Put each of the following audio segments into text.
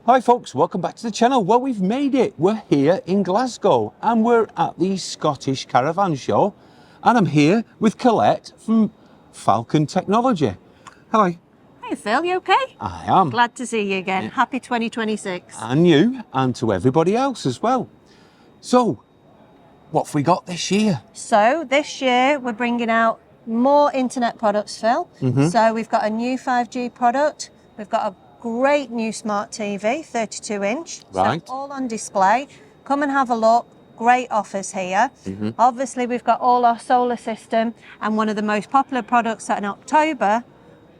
Hi folks, welcome back to the channel. Well, we've made it. We're here in Glasgow and we're at the Scottish Caravan show, and I'm here with Colette from Falcon Technology. Hello. Hey Phil, you okay? I am. Glad to see you again. Yeah. Happy 2026. And you, and to everybody else as well. So, what have we got this year? So this year we're bringing out more internet products, Phil. So we've got a new 5G product. We've got a great new smart TV, 32 inch. Right. So all on display. Come and have a look. Great offers here. Obviously we've got all our solar system, and one of the most popular products in October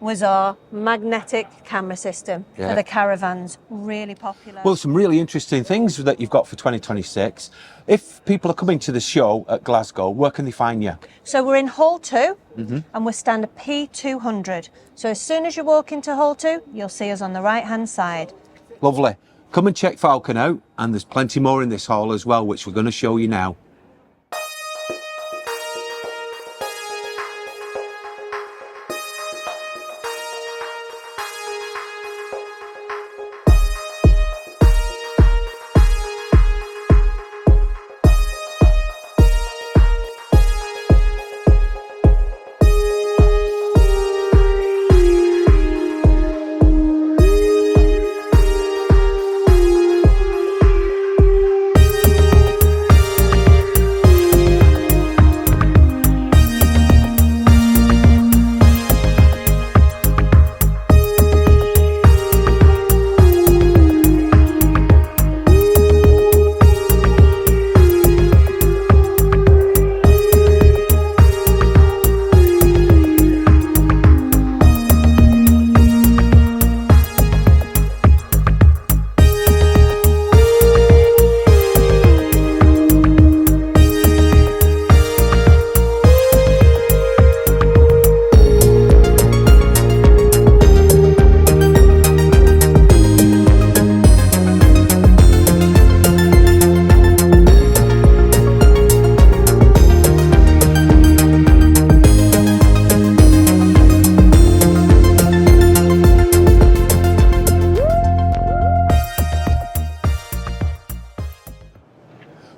was our magnetic camera system for the Caravans. Really popular. Well, some really interesting things that you've got for 2026. If people are coming to the show at Glasgow, where can they find you? So we're in Hall 2 and we're stand P200. So as soon as you walk into Hall 2, you'll see us on the right hand side. Lovely. Come and check Falcon out, and there's plenty more in this hall as well, which we're going to show you now.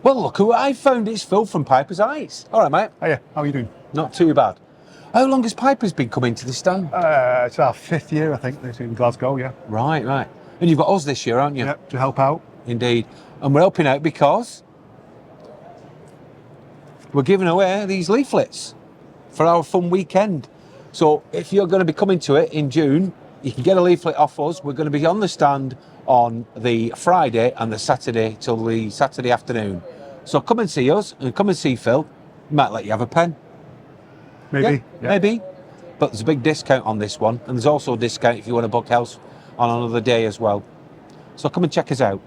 Well, look who I found. It's Phil from Piper's Ice. All right, mate. Hiya, how are you doing? Not too bad. How long has Piper's been coming to this stand? It's our 5th year, I think, this in Glasgow, yeah. Right. And you've got us this year, aren't you? Yep, to help out. Indeed. And we're helping out because we're giving away these leaflets for our fun weekend. So if you're going to be coming to it in June, you can get a leaflet off us. We're going to be on the stand on the Friday and the Saturday till the Saturday afternoon. So come and see us and come and see Phil. Might let you have a pen. Maybe. Yeah. Maybe. But there's a big discount on this one. And there's also a discount if you want to book house on another day as well. So come and check us out.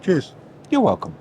Cheers. You're welcome.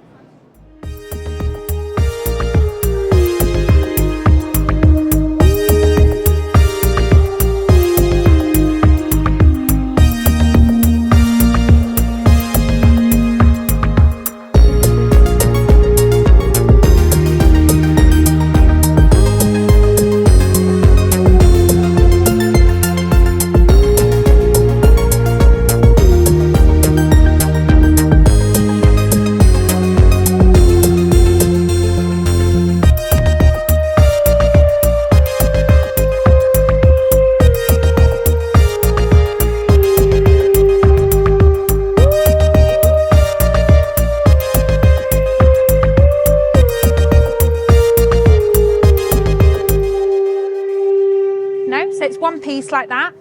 So it's one piece like that.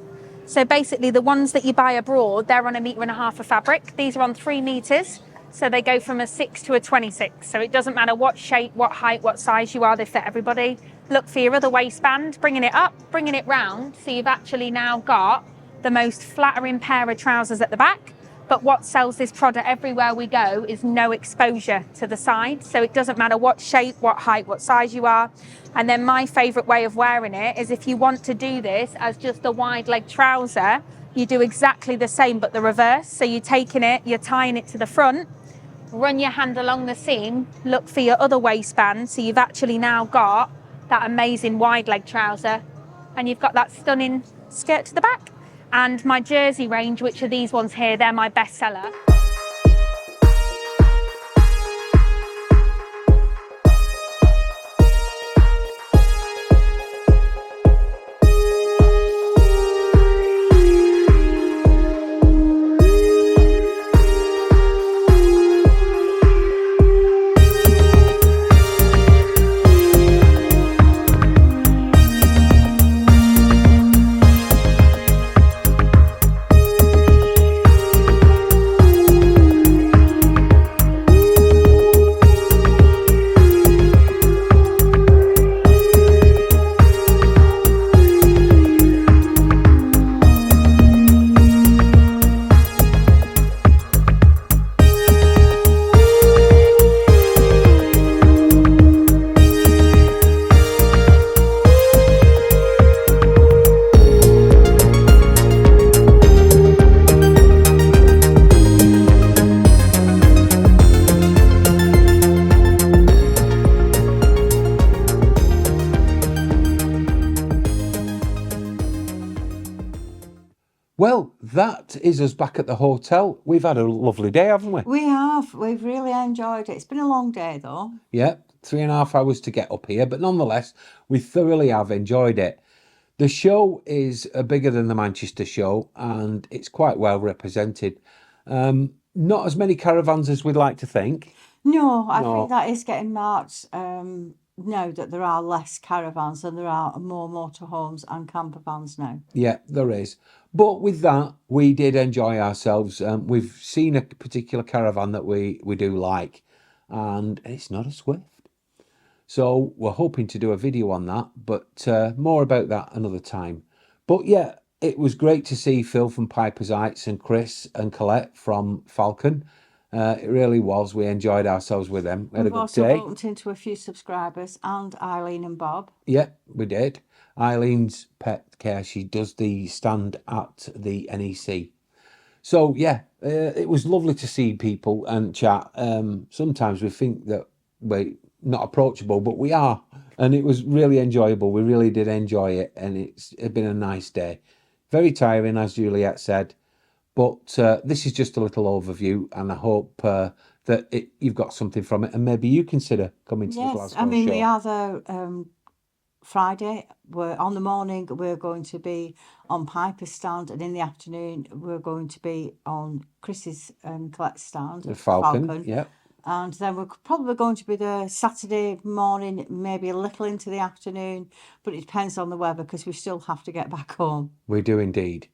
So basically the ones that you buy abroad, they're on 1.5 meters of fabric. These are on 3 meters. So they go from a 6 to a 26. So it doesn't matter what shape, what height, what size you are, they fit everybody. Look for your other waistband, bringing it up, bringing it round. So you've actually now got the most flattering pair of trousers at the back. But what sells this product everywhere we go is no exposure to the side. So it doesn't matter what shape, what height, what size you are. And then my favorite way of wearing it is if you want to do this as just a wide leg trouser, you do exactly the same, but the reverse. So you're taking it, you're tying it to the front, run your hand along the seam, look for your other waistband. So you've actually now got that amazing wide leg trouser and you've got that stunning skirt to the back. And my jersey range, which are these ones here, they're my best seller. Well, that is us back at the hotel. We've had a lovely day, haven't we? We have. We've really enjoyed it. It's been a long day, though. Yeah, 3.5 hours to get up here, but nonetheless, we thoroughly have enjoyed it. The show is bigger than the Manchester show, and it's quite well represented. Not as many caravans as we'd like to think. No, I No. think that is getting marked now that there are less caravans and there are more motorhomes and camper vans now. Yeah, there is. But with that, we did enjoy ourselves. We've seen a particular caravan that we do like, and it's not a Swift. So we're hoping to do a video on that, but more about that another time. But yeah, it was great to see Phil from Piper's Heights and Chris and Colette from Falcon. It really was. We enjoyed ourselves with them. We had a We've good also day. bumped into a few subscribers and Eileen and Bob. Yeah, we did. Eileen's pet care, she does the stand at the NEC. So yeah, it was lovely to see people and chat. Sometimes we think that we're not approachable, but we are. And it was really enjoyable. We really did enjoy it. And it's been a nice day. Very tiring, as Juliet said. But this is just a little overview. And I hope that you've got something from it. And maybe you consider coming to the Yes, Glasgow I mean, show. we are there Friday. We're on the morning, we're going to be on Piper's stand, and in the afternoon, we're going to be on Chris's Colette's stand. The Falcon, yeah. And then we're probably going to be there Saturday morning, maybe a little into the afternoon, but it depends on the weather because we still have to get back home. We do indeed.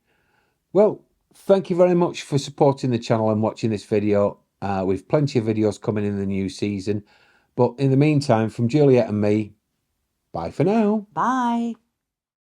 Well, thank you very much for supporting the channel and watching this video. We've plenty of videos coming in the new season. But in the meantime, from Juliet and me, bye for now. Bye.